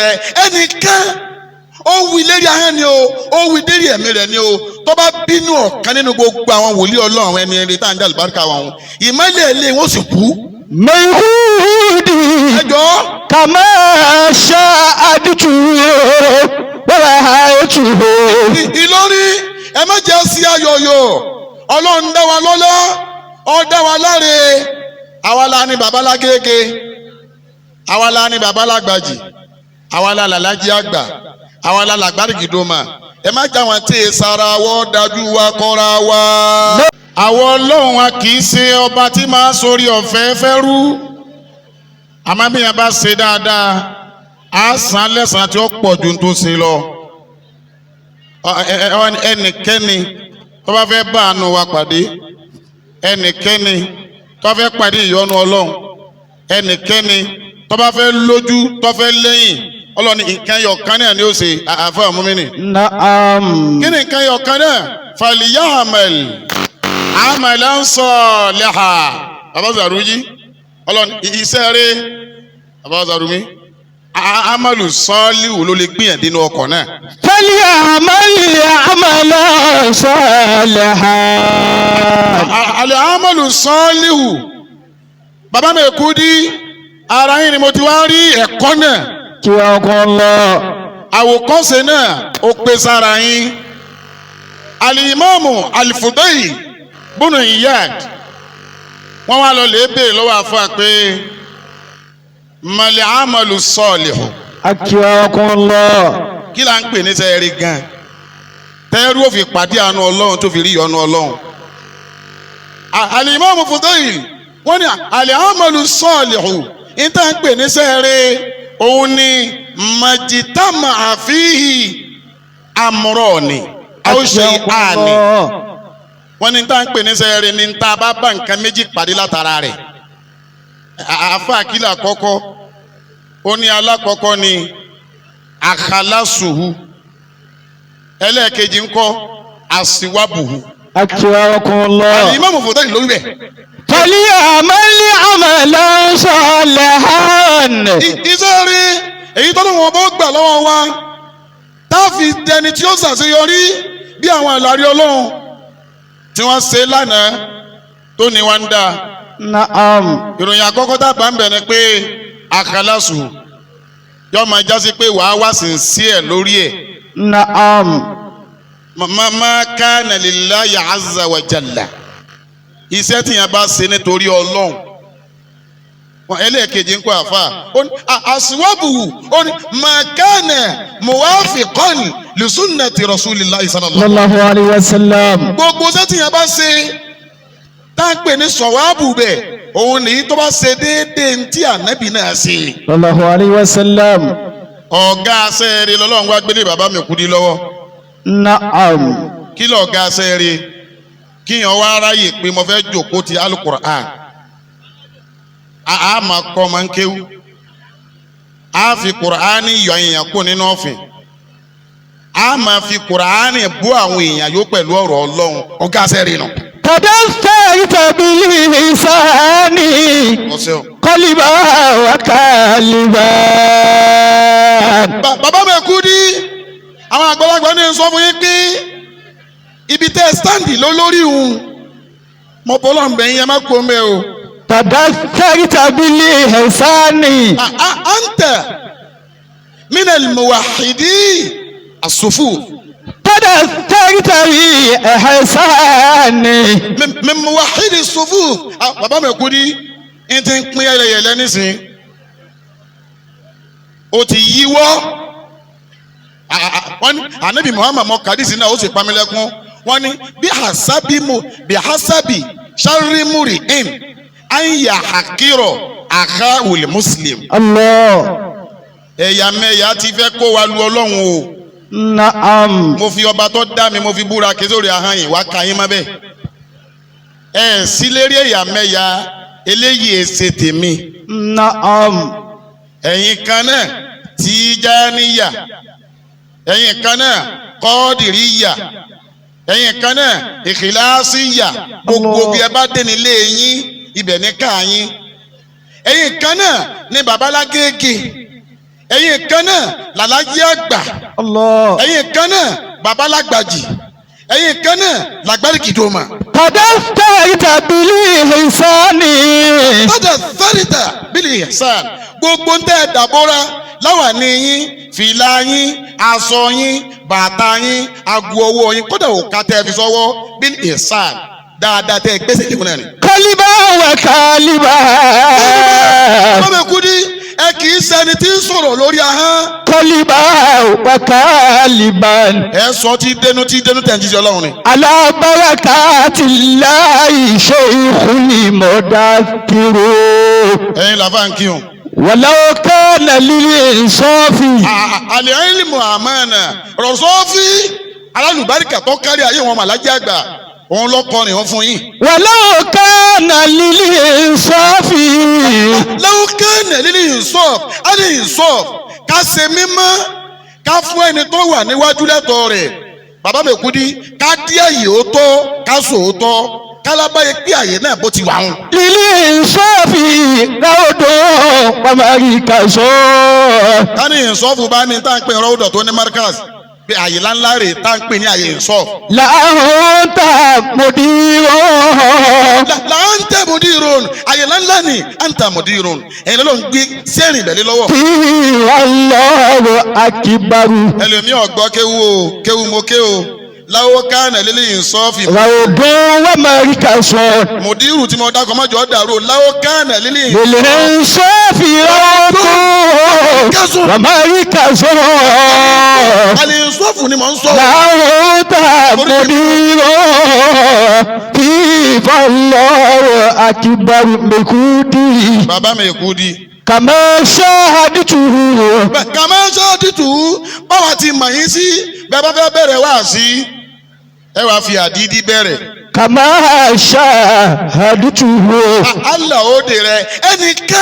rẹ̀ ẹnìkan ó wí lérí ahọ́n ni o ó wí lérí ẹ̀mí rẹ̀ ni o tó bá bínú ọ̀kan nínú gbogbo àwọn wòlíì Ọlọ́run àwọn ẹni eré tá à ń dá àlùbáríkà wọn ìmọ́lẹ̀ ilé wọn sì kú. mẹ́húdì ẹjọ́ kàmá ṣá àdìtú wàrà àìtú. Ìlọrin ẹ má jẹ́ sí ayọ̀yọ̀ Ọlọ́run dá wa lọ́lá ó dá wa láre àwa la ní babalágége àwa la ní babalágbàjì àwa la làlájí àgbà àwa la làgbàdìgìdòmà ẹ má jà wọn tí sara wọ́ dájú wa kọ́ra wa. àwọn Ọlọ́run wa kì í ṣe ọba tí máa sórí ọ̀fẹ́ fẹ́ rú àmọ́ bí yẹn bá ṣe dáadáa á san lẹ́san tí ó pọ̀ ju tó ṣe lọ. ẹnikẹ́ni tó bá fẹ́ bá àánú wa pàdé ẹnikẹ́ni tó bá fẹ́ pàdé ìyọ́nú Ọlọ́run ẹnikẹ́ni tó bá fẹ́ lójú tó fẹ́ lẹ́yìn Ọlọ́run nǹkan yọ kan náà ni ó ṣe àfẹ́ ọ̀múmínì. Naam. kí ni nǹkan yọ kan náà falyamal amalan saliha bàbá Zaruji Ọlọ́run iṣẹ́ rẹ̀ bàbá Zarumi amalu sọ́ọ́lìwò ló lè gbìyànjú nínú ọkọ̀ náà. amalan saliha. àlẹ́ amalu sọ́ọ́lìwò bàbá mi kú dí ara yín ni mo ti wá rí ẹ̀kọ́ náà. kí ọkọ lọ. àwòkọ́ṣe náà ó pé sára yín. Al-Imamu Al-Fudayl Binu Iyad wọ́n wá lọ lè béèrè lọ́wọ́ àfọ́ pé mali amalu salihu. kí ọkọ lọ. kí là ń pè ní sẹ́ẹ̀rì gan tẹ́rù ó fi pàdé àánú Ọlọ́run tó fi rí ìyọ́nú Ọlọ́run. Al-Imamu Fudayl wọ́n ní al-amalu salihu níta ń pè ní sẹ́ẹ̀rì òun ni majitama àfihì amrani aw shay'ani. wọ́n ní tá à ń pè ní sẹ́ẹ̀rì ní tá a bá bá nǹkan méjì pàdé látara rẹ̀. àáfà kílà àkọ́kọ́ ó ní alákọ̀ọ́kọ́ ní àkàlásùhù ẹlẹ́ẹ̀kejì ńkọ́ àsìwábùhù. akíwákùn lọ. Al-Imamu Fudayl lórí rẹ̀. amalan salihan. iṣẹ́ rí èyí tó lóun ọba ó gbà lọ́wọ́ wa tá a fi dẹni tí ó ṣàṣeyọrí bí àwọn àlàrí Ọlọ́run tí wọ́n ṣe lánàá tó ní wá ń dá. Naam. ìròyìn àkọ́kọ́ tá a bá ń bẹ̀ ni pé àkàlásù yóò máa jásí pé wàá wá sí ẹ̀ lórí ẹ̀. Naam. ma kana lillahi azza wa jalla iṣẹ́ tí yẹn bá ṣe nítorí Ọlọ́run wọn ẹlẹ́ẹ̀kejì ń kọ́ àfa àṣìwábùwù ó ní ma kana muwafiqan li sunnati rasulillahi sallallahu alayhi wa sallam. gbogbo iṣẹ́ tí yẹn bá ṣe tá ń pè ní sọ̀wáàbù bẹ̀ òun nìyí tó bá ṣe déédéé ní tí ànábì náà ṣe. sallallahu alayhi wa sallam. ọ̀gá aṣẹ́ẹ̀rẹ́ lọ́lọ́run wá gbélé bàbá mi kú dí lọ́wọ́. Naam. kí ló ọ̀gá aṣẹ́ẹ̀rẹ́ kíyàn wá ráyè pé mo fẹ́ jòkó ti alukur'an a máa kọ́ máa ń kéwú a fi kur'ani yọ èèyàn kó nínú ọ̀fìn a máa fi kur'ani bú àwọn èèyàn yóò pẹ̀lú ọ̀rọ̀ Ọlọ́run ọ̀gá aṣẹ́ẹ̀rẹ́ nù. تدثرت باللسان قلبا وكالبا. bàbá mi kú dí àwọn àgbàlagbà ní sọ fún yín pé ibi tẹ́ stáǹdì lórí òun mo bọ́ lọ́n bẹ̀yìn ẹ má kó mẹ́ o. تدثرت باللسان. أنت من الموحدين الصفوف. تدثرت بإحسان. من موحد الصفوف. bàbá mi kú dí n ti ń pín ẹlẹ́yẹlẹ nísìn o ti yíwọ́ wọ́n ní anabi Muhammad mọ kàdísì náà ó sì pamílẹ́kún wọ́n ní bí hasabi sharimuri in anya hakiro akawul muslim. Allah. ẹ̀yàmẹ̀yà ti fẹ́ kó wa lu Ọlọ́run o. Naam. mo fi ọba tó dá mi mo fi búra kí sórí ahọ́n yìí wá ka yín má bẹ́ẹ̀. sí lérí ẹ̀yàmẹ̀yà eléyìí èsè tèmi. Naam. ẹ̀yin kan náà Tijaniya ẹ̀yin kan náà Qadiriyya ẹ̀yin kan náà Ikhlasiyya gbogbo bí ẹ bá dé nílé yín ibẹ̀ ní ká yín ẹ̀yin kan náà ní babalágége ẹ̀yin kan náà làlájí àgbà, Allah. ẹ̀yin kan náà babalágbàjì, ẹ̀yin kan náà làgbàrìkìdòmà. Tadaftarta bil ihsani. Tadaftarta bil ihsan. Gbogbo ń tẹ́ dàbọ́ra láwàní yín, fìlà yín, aṣọ yín, bàtà yín, ago ọwọ́ yín, kódà òkà tẹ́ fi sọ́wọ́ bil ihsan. Dáadáa tẹ́ gbèsè lẹ́kùn náà ni. Kaliba wa kaliba. Báwo Kudi ẹ kì í ṣẹni tí ń sọ̀rọ̀ lórí ahọ́n. Kaliba wa kaliban. Ẹ sọ tí dénú tẹ̀ ń jíjẹ Ọlọ́run ni. Ala barakatillahi shaykhul mudakiru. Ẹ̀yin làbá ń kírun. Walau kana lil insafi. Al-ilmu amana. Rọ̀sọ́fì alálùbáríkà tó kárí ayé wọn màlájí àgbà. Òun lọ́kọrin wọn fún yín. Walau kana lil insafi. Law kana lil insaf, al-insaf ká ṣe mímọ́, ká fún ẹni tó wà níwájú lẹ́tọ̀ọ́ rẹ̀. Bàbá mi Kudi ká dí àyè ó tọ́, ká sò ó tọ́, kálábáyé pé àyè náà bó ti wà ń. Lil insafi raudo wa marikaso. Ká ní ìsọ́fù bá ní tá à ń pè rọ́ọ̀dọ̀ tó ní markaz. Bí àyè ńláńlá rè tá à ń pè ní àyè ìsọ́fù. Láńtà mudirun. Láńtà mudirun. Àyè ńláńlá ni àǹtà mudirun. Ẹ̀yin ló ń gbé sẹ́rìn ìbẹ̀lẹ́ lọ́wọ́. Fi Allahu akibaru. Ẹlòmíì ọ̀gbọ́ kéwu o, kéwu mo ké o. Láwọ́ kánà lílé ìsọ́fì. Raudo wa marikaso. Mùdírù tí mo dákọ̀ mọ́jọ́ dàrú. Láwọ́ kánà lílé Lil insafi raudo wa marikaso. Àlè ìsọ́fù ni mò ń sọ. Láńtà mudirun. Fi Allahu akibaru mekudi. Bàbá mi Kudi. Kama shahadtuhu. Kàmá ṣáàtìtù báwa ti mọ̀ yín sí bẹ́ẹ̀ bá fẹ́ bẹ̀rẹ̀ wá sí ẹ wàá fi àdídí bẹ̀rẹ̀. Kama shahadtuhu. Allah ó dè rẹ ẹnìkan.